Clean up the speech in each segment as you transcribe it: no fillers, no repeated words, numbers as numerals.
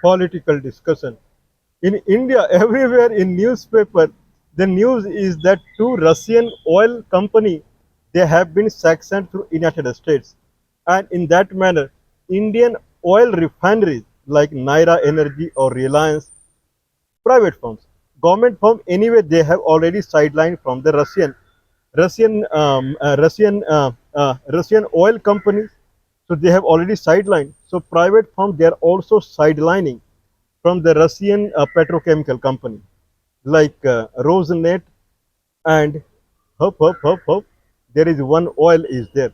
political discussion. In India, everywhere in newspaper, the news is that two Russian oil company they have been sanctioned through United States, and in that manner, Indian oil refineries like Naira Energy or Reliance, private firms, government firm anyway they have already sidelined from the Russian oil companies. So they have already sidelined. So private firms they are also sidelining from the Russian petrochemical company like Rosneft and Hup. There is one oil is there.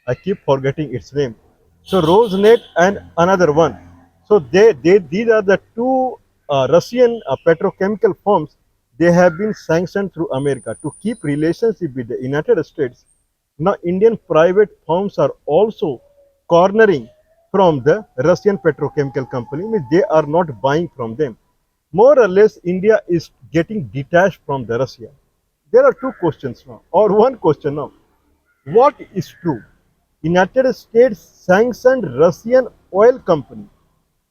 I keep forgetting its name. So Rosneft and another one. So they these are the two Russian petrochemical firms. They have been sanctioned through America to keep relationship with the United States. Now Indian private firms are also cornering from the Russian petrochemical company. Means they are not buying from them. More or less, India is getting detached from the Russia. There are two questions now, or one question now. What is true? United States sanctioned Russian oil company.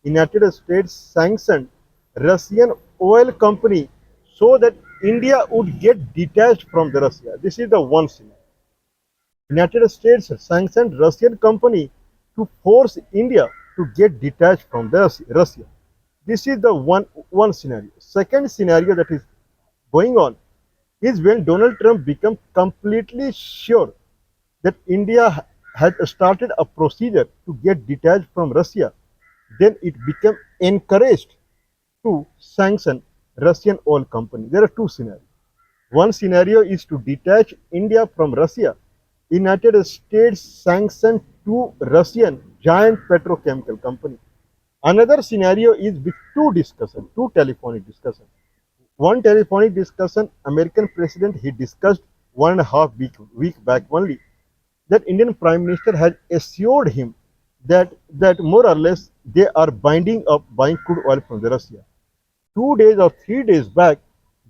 United States sanctioned Russian oil company so that India would get detached from the Russia. This is the one scenario. United States sanctioned Russian company to force India to get detached from the Russia. This is the one scenario. Second scenario that is going on is when Donald Trump became completely sure that India had started a procedure to get detached from Russia, then it became encouraged to sanction Russian oil company. There are two scenarios. One scenario is to detach India from Russia. United States sanctioned two Russian giant petrochemical company. Another scenario is with two telephonic discussion. One telephonic discussion, American president, he discussed 1.5 week back only that Indian Prime Minister has assured him that more or less they are binding up buying crude oil from the Russia. 2 days or 3 days back,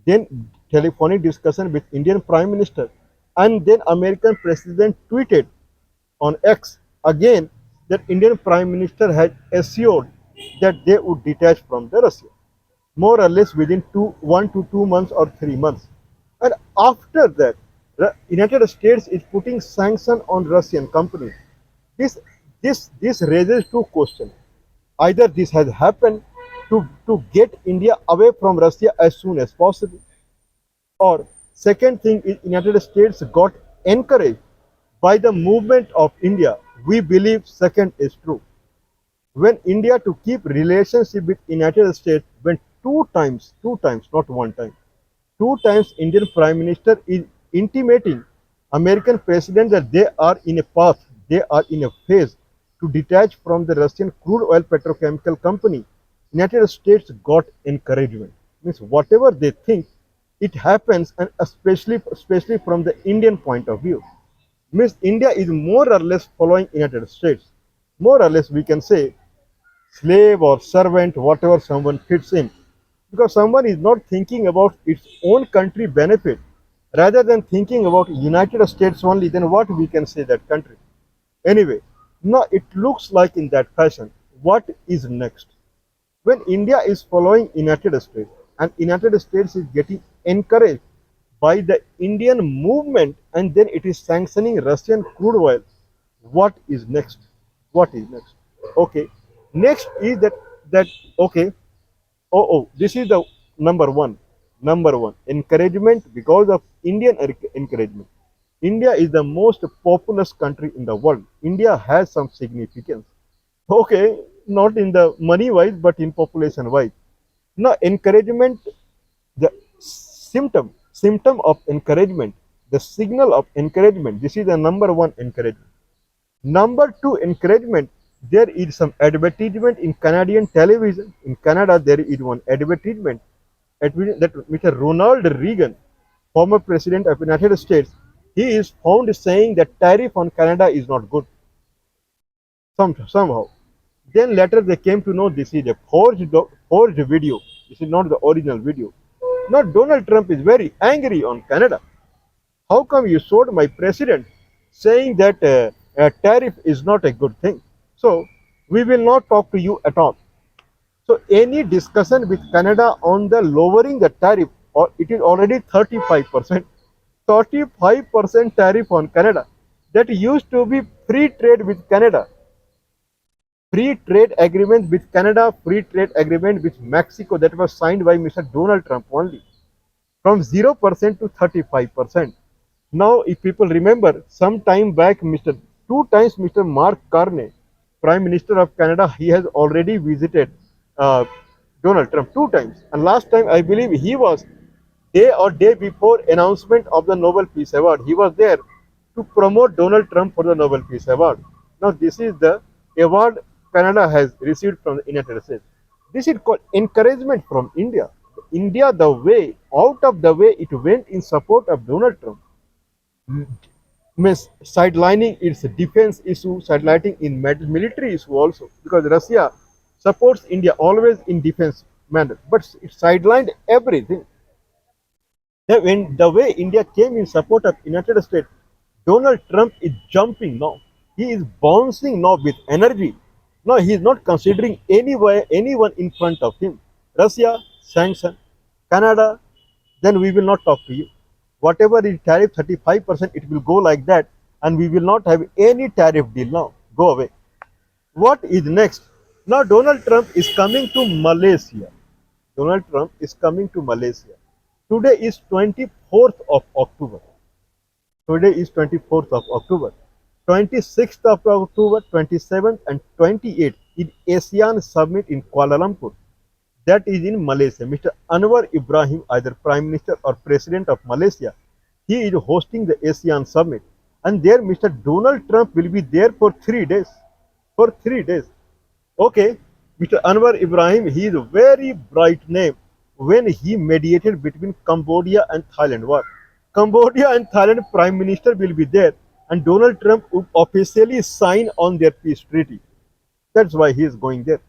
then telephonic discussion with Indian Prime Minister, and then American President tweeted on X again that Indian Prime Minister had assured that they would detach from the Russia, more or less within 1 to 2 months or 3 months. And after that, the United States is putting sanction on Russian companies. This this raises two questions. Either this has happened to get India away from Russia as soon as possible, or second thing is United States got encouraged by the movement of India. We believe second is true. When India to keep relationship with United States when two times, not one time, two times Indian Prime Minister is intimating American President that they are in a path, they are in a phase to detach from the Russian crude oil petrochemical company. United States got encouragement. Means whatever they think, it happens, and especially from the Indian point of view. Means India is more or less following United States. More or less we can say slave or servant, whatever someone fits in. Because someone is not thinking about its own country benefit, rather than thinking about United States only, then what we can say that country. Anyway, now it looks like in that fashion. What is next? When India is following United States and United States is getting encouraged by the Indian movement and then it is sanctioning Russian crude oil, what is next? What is next? Okay. Next is that okay. This is the number one. Number one, encouragement because of Indian encouragement. India is the most populous country in the world. India has some significance. Okay, not in the money wise, but in population wise. Now, encouragement, the symptom of encouragement, the signal of encouragement. This is the number one encouragement. Number two encouragement, there is some advertisement in Canadian television. In Canada, there is one advertisement that Mr. Ronald Reagan, former president of the United States, he is found saying that tariff on Canada is not good. Somehow. Then later they came to know this is a forged video. This is not the original video. Now Donald Trump is very angry on Canada. How come you showed my president saying that a tariff is not a good thing? So we will not talk to you at all. So any discussion with Canada on the lowering the tariff, or it is already 35%, 35% tariff on Canada. That used to be free trade with Canada, free trade agreement with Canada, free trade agreement with Mexico that was signed by Mr. Donald Trump only, from 0% to 35%. Now, if people remember, some time back, two times Mr. Mark Carney, Prime Minister of Canada, he has already visited uh, Donald Trump two times. And last time, I believe he was day before announcement of the Nobel Peace Award. He was there to promote Donald Trump for the Nobel Peace Award. Now, this is the award Canada has received from the United States. This is called encouragement from India. India, the way, out of the way it went in support of Donald Trump, means sidelining its defense issue, sidelining in military issue also, because Russia supports India always in defense manner, but it sidelined everything. When the way India came in support of United States, Donald Trump is jumping now. He is bouncing now with energy. Now he is not considering anyone in front of him. Russia, sanction. Canada, then we will not talk to you. Whatever is tariff 35%, it will go like that, and we will not have any tariff deal now. Go away. What is next? Now Donald Trump is coming to Malaysia. Donald Trump is coming to Malaysia. Today is 24th of October. Today is 24th of October. 26th of October, 27th and 28th in ASEAN summit in Kuala Lumpur. That is in Malaysia. Mr. Anwar Ibrahim, either Prime Minister or President of Malaysia, he is hosting the ASEAN summit. And there Mr. Donald Trump will be there for 3 days. For 3 days. Okay, Mr. Anwar Ibrahim, he is a very bright name when he mediated between Cambodia and Thailand war. Cambodia and Thailand Prime Minister will be there, and Donald Trump would officially sign on their peace treaty. That's why he is going there.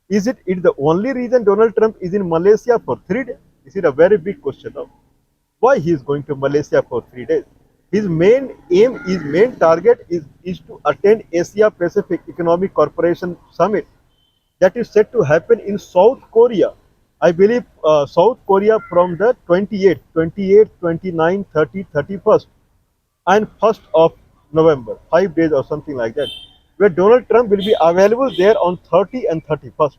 Is it the only reason Donald Trump is in Malaysia for 3 days? This is a very big question now. Why he is going to Malaysia for 3 days? His main aim, his main target is to attend Asia Pacific Economic Corporation Summit that is set to happen in South Korea. I believe South Korea from the 28th, 29th, 30th, 31st and 1st of November, 5 days or something like that, where Donald Trump will be available there on 30 and 31st.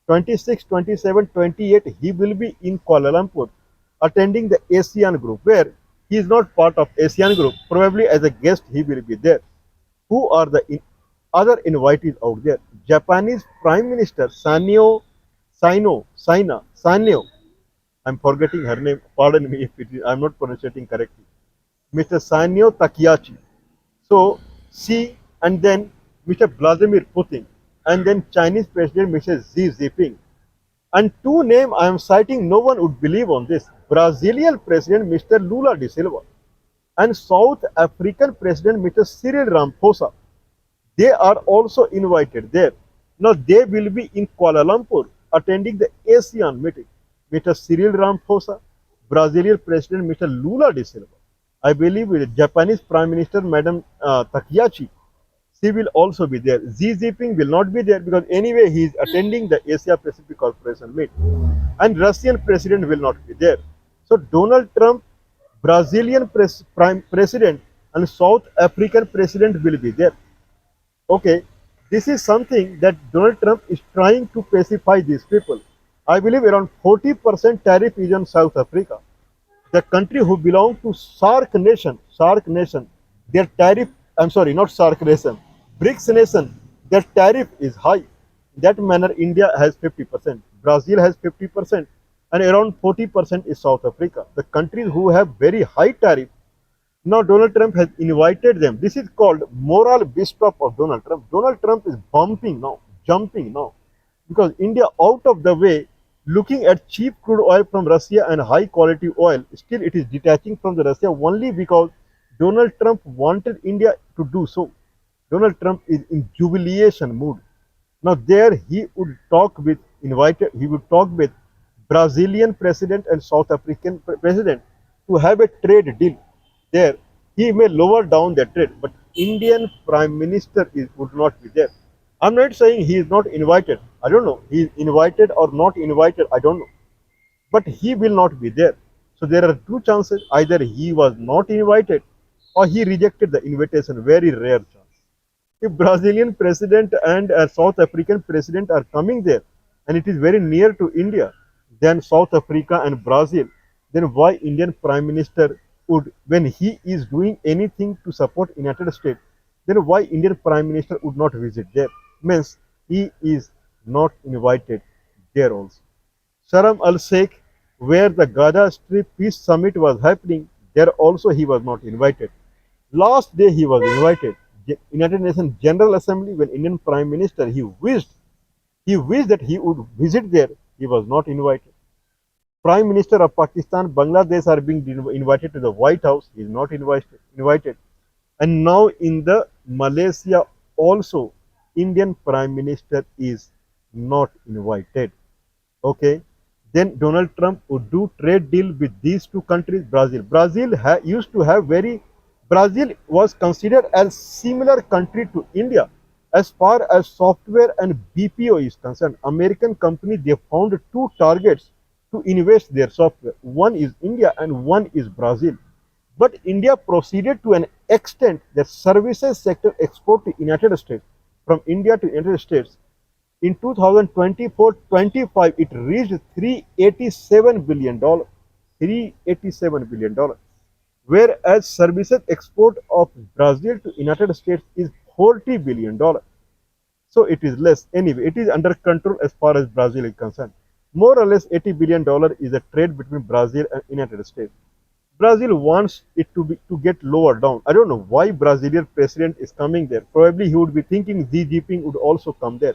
26, 27, 28, he will be in Kuala Lumpur attending the ASEAN group, where he is not part of ASEAN group. Probably as a guest he will be there. Who are the other invitees out there? Japanese Prime Minister Sanyo, I'm forgetting her name, pardon me if I'm not pronouncing correctly. Mr. Sanyo Takiyachi. So, she, and then Mr. Vladimir Putin, and then Chinese President Mr. Xi Jinping. And two names I am citing, no one would believe on this. Brazilian President Mr. Lula da Silva and South African President Mr. Cyril Ramaphosa. They are also invited there. Now they will be in Kuala Lumpur attending the ASEAN meeting. Mr. Cyril Ramaphosa, Brazilian President Mr. Lula da Silva. I believe with Japanese Prime Minister Madam Takiyachi, she will also be there. Xi Jinping will not be there because anyway he is attending the Asia Pacific Corporation meet. And Russian President will not be there. So Donald Trump, Brazilian Prime President and South African President will be there. Okay, this is something that Donald Trump is trying to pacify these people. I believe around 40% tariff is on South Africa. The country who belong to SARC nation, their tariff, I'm sorry, not SARC nation, BRICS nation, their tariff is high. In that manner, India has 50%, Brazil has 50%, and around 40% is South Africa. The countries who have very high tariff. Now Donald Trump has invited them. This is called moral bistop of Donald Trump. Donald Trump is bumping now, jumping now, because India out of the way, looking at cheap crude oil from Russia and high quality oil, still it is detaching from the Russia only because Donald Trump wanted India to do so. Donald Trump is in jubilation mood. Now there he would talk with Brazilian president and South African president to have a trade deal. There he may lower down the trade, but Indian Prime Minister would not be there. I'm not saying he is not invited. I don't know. He is invited or not invited. I don't know. But he will not be there. So there are two chances. Either he was not invited or he rejected the invitation. Very rare chance. If Brazilian president and a South African president are coming there and it is very near to India than South Africa and Brazil, then why Indian Prime Minister would, when he is doing anything to support United States, then why Indian Prime Minister would not visit there? Means he is not invited there also. Sharm el Sheikh, where the Gaza Strip Peace Summit was happening, there also he was not invited. Last day he was invited. United Nations General Assembly, when Indian Prime Minister he wished that he would visit there. He was not invited. Prime Minister of Pakistan, Bangladesh are being invited to the White House. He is not invited. And now in the Malaysia also, Indian Prime Minister is not invited. Okay, then Donald Trump would do trade deal with these two countries. Used to have very, Brazil was considered as similar country to India as far as software and BPO is concerned. American company, they found two targets to invest their software. One is India and one is Brazil. But India proceeded to an extent that services sector export to United States, from India to United States, in 2024-25, it reached $387 billion. $387 billion. Whereas services export of Brazil to United States is $40 billion. So it is less. Anyway, it is under control as far as Brazil is concerned. More or less $80 billion is a trade between Brazil and United States. Brazil wants it to get lower down. I don't know why Brazilian president is coming there. Probably he would be thinking Xi Jinping would also come there.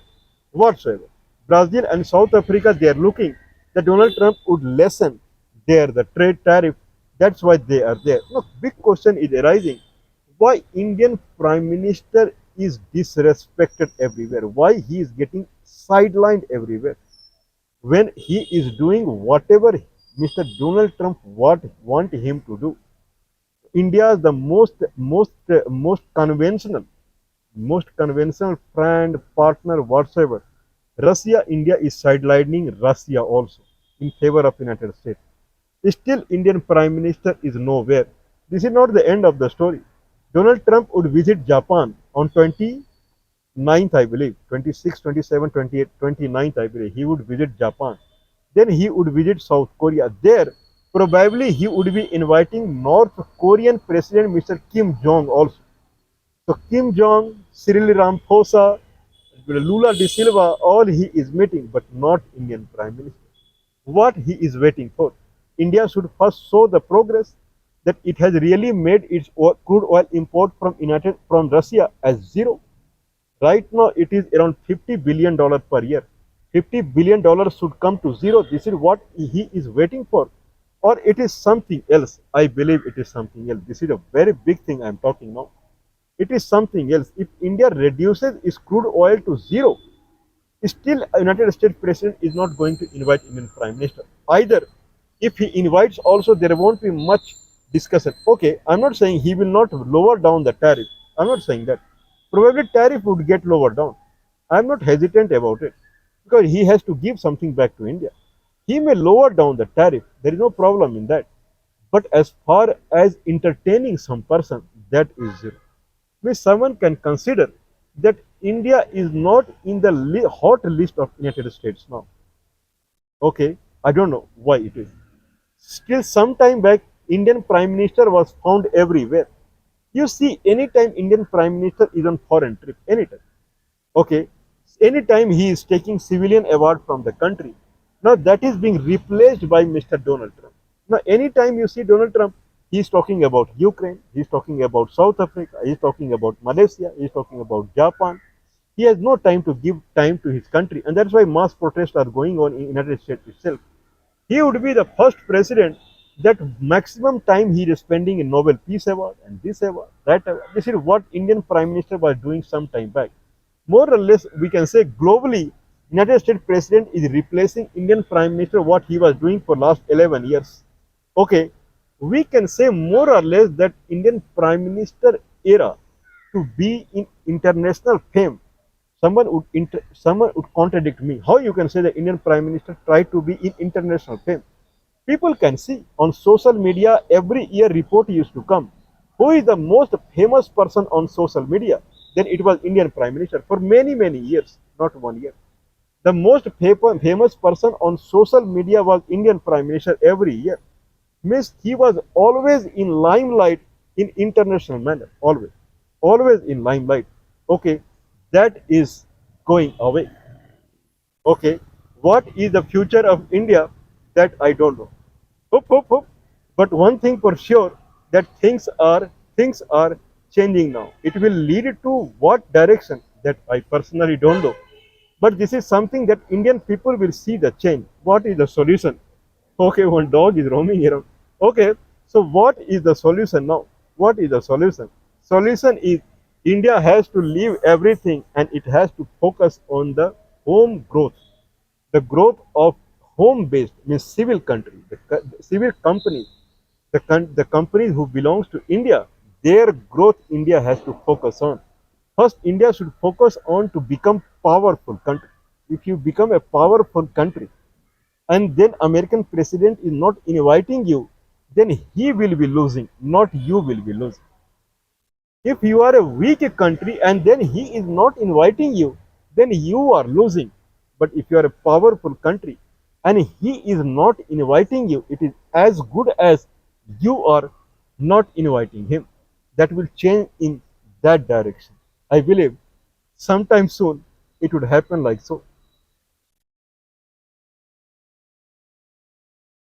Whatsoever. Brazil and South Africa, they are looking that Donald Trump would lessen the trade tariff. That's why they are there. Now, big question is arising: why Indian Prime Minister is disrespected everywhere? Why he is getting sidelined everywhere? When he is doing whatever Mr. Donald Trump want him to do. India is the most conventional friend, partner, whatsoever. Russia, India is sidelining Russia also in favor of United States. Still, Indian Prime Minister is nowhere. This is not the end of the story. Donald Trump would visit Japan on 29th, I believe, 26, 27, 28, 29th, I believe. He would visit Japan. Then he would visit South Korea. There, probably he would be inviting North Korean President Mr. Kim Jong also. So Kim Jong, Cyril Ramphosa, Lula desilva, all he is meeting, but not Indian Prime Minister. What he is waiting for? India should first show the progress that it has really made its crude oil import from Russia as zero. Right now, it is around $50 billion per year. $50 billion should come to zero. This is what he is waiting for. Or it is something else. I believe it is something else. This is a very big thing I am talking now. It is something else. If India reduces its crude oil to zero, still a United States President is not going to invite Indian Prime Minister. Either if he invites also, there won't be much discussion. Okay, I'm not saying he will not lower down the tariff. I'm not saying that. Probably tariff would get lowered down. I'm not hesitant about it because he has to give something back to India. He may lower down the tariff. There is no problem in that. But as far as entertaining some person, that is zero. Means someone can consider that India is not in the hot list of United States now. Okay, I don't know why it is. Still, some time back, Indian Prime Minister was found everywhere. You see, anytime Indian Prime Minister is on foreign trip, anytime. Okay, anytime he is taking civilian award from the country. Now that is being replaced by Mr. Donald Trump. Now, anytime you see Donald Trump, he is talking about Ukraine, he is talking about South Africa, he is talking about Malaysia, he is talking about Japan. He has no time to give time to his country, and that's why mass protests are going on in United States itself. He would be the first president that maximum time he is spending in Nobel Peace Award and this award, that award. This is what Indian Prime Minister was doing some time back. More or less, we can say globally, United States President is replacing Indian Prime Minister what he was doing for last 11 years. Okay, we can say more or less that Indian Prime Minister era to be in international fame. someone would contradict me. How you can say the Indian Prime Minister tried to be in international fame? People can see on social media every year report used to come. Who is the most famous person on social media? Then it was Indian Prime Minister for many years, not 1 year. The most famous person on social media was Indian Prime Minister every year. Means he was always in limelight in international manner, always in limelight. Okay, that is going away. Okay, what is the future of India? That I don't know. Hope. But one thing for sure, that things are changing now. It will lead to what direction, that I personally don't know. But this is something that Indian people will see the change. What is the solution? Okay, one dog is roaming around. Okay, so what is the solution now? What is the solution? Solution is India has to leave everything and it has to focus on the home growth. The growth of home-based means civil country, the civil companies, the companies who belongs to India, their growth India has to focus on. First, India should focus on to become powerful country. If you become a powerful country, and then American president is not inviting you, then he will be losing, not you will be losing. If you are a weak country and then he is not inviting you, then you are losing. But if you are a powerful country and he is not inviting you, it is as good as you are not inviting him. That will change in that direction. I believe sometime soon it would happen like so.